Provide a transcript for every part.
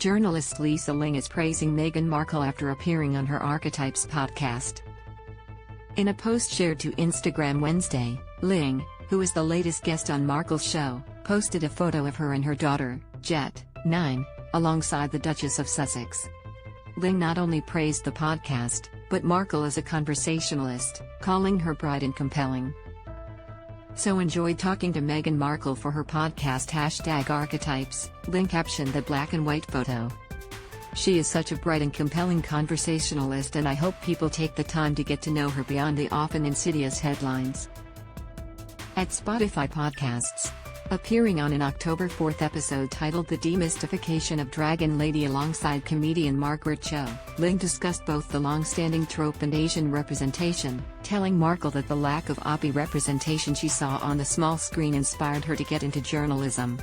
Journalist Lisa Ling is praising Meghan Markle after appearing on her Archetypes podcast. In a post shared to Instagram Wednesday, Ling, who is the latest guest on Markle's show, posted a photo of her and her daughter, Jet, 9, alongside the Duchess of Sussex. Ling not only praised the podcast, but Markle as a conversationalist, calling her bright and compelling. "So enjoyed talking to Meghan Markle for her podcast #Archetypes," Ling captioned the black and white photo. "She is such a bright and compelling conversationalist, and I hope people take the time to get to know her beyond the often insidious headlines." At Spotify Podcasts, appearing on an October 4 episode titled The Demystification of Dragon Lady alongside comedian Margaret Cho, Ling discussed both the long-standing trope and Asian representation, telling Markle that the lack of Aussie representation she saw on the small screen inspired her to get into journalism.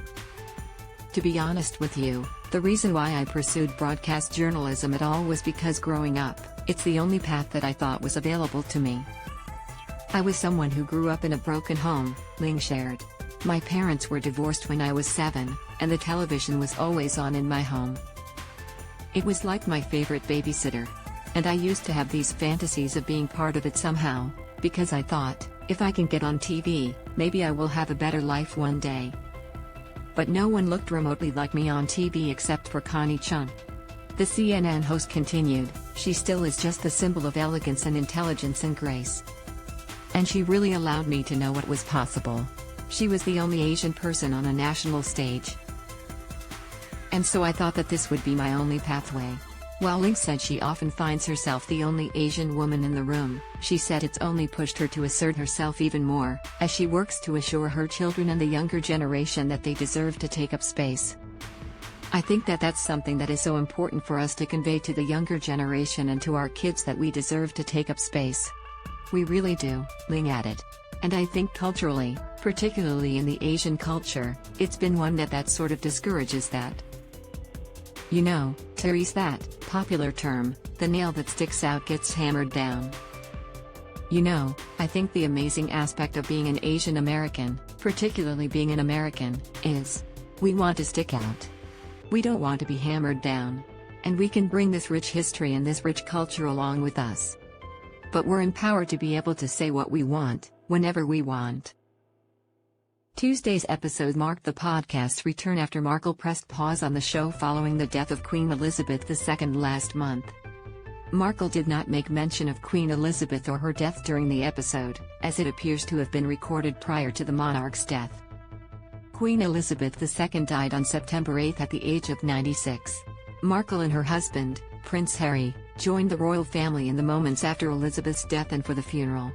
"To be honest with you, the reason why I pursued broadcast journalism at all was because growing up, it's the only path that I thought was available to me. I was someone who grew up in a broken home," Ling shared. "My parents were divorced when I was 7, and the television was always on in my home. It was like my favorite babysitter. And I used to have these fantasies of being part of it somehow, because I thought, if I can get on TV, maybe I will have a better life one day. But no one looked remotely like me on TV except for Connie Chung." The CNN host continued, "She still is just the symbol of elegance and intelligence and grace. And she really allowed me to know what was possible. She was the only Asian person on a national stage. And so I thought that this would be my only pathway." While Ling said she often finds herself the only Asian woman in the room, she said it's only pushed her to assert herself even more, as she works to assure her children and the younger generation that they deserve to take up space. "I think that that's something that is so important for us to convey to the younger generation and to our kids, that we deserve to take up space. We really do," Ling added. "And I think culturally, particularly in the Asian culture, it's been one that sort of discourages that. You know, Terry's that popular term, the nail that sticks out gets hammered down. You know, I think the amazing aspect of being an Asian American, particularly being an American, is we want to stick out. We don't want to be hammered down. And we can bring this rich history and this rich culture along with us. But we're empowered to be able to say what we want, whenever we want." Tuesday's episode marked the podcast's return after Markle pressed pause on the show following the death of Queen Elizabeth II last month. Markle did not make mention of Queen Elizabeth or her death during the episode, as it appears to have been recorded prior to the monarch's death. Queen Elizabeth II died on September 8 at the age of 96. Markle and her husband, Prince Harry, joined the royal family in the moments after Elizabeth's death and for the funeral.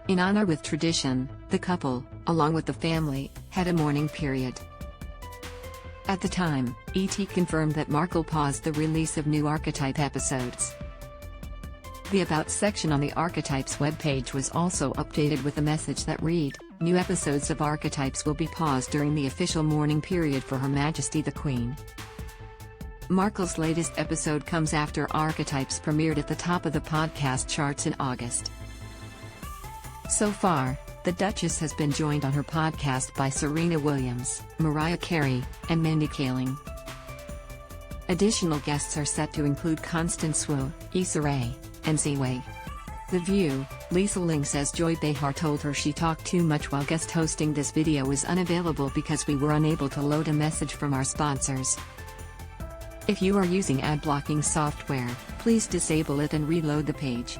In honor with tradition, the couple, along with the family, had a mourning period. At the time, ET confirmed that Markle paused the release of new Archetype episodes. The About section on the Archetypes webpage was also updated with a message that read, "New episodes of Archetypes will be paused during the official mourning period for Her Majesty the Queen." Markle's latest episode comes after Archetypes premiered at the top of the podcast charts in August. So far, the Duchess has been joined on her podcast by Serena Williams, Mariah Carey, and Mindy Kaling. Additional guests are set to include Constance Wu, Issa Rae, and Ziwei. The View, Lisa Ling says Joy Behar told her she talked too much while guest hosting. "This video is unavailable because we were unable to load a message from our sponsors. If you are using ad blocking software, please disable it and reload the page."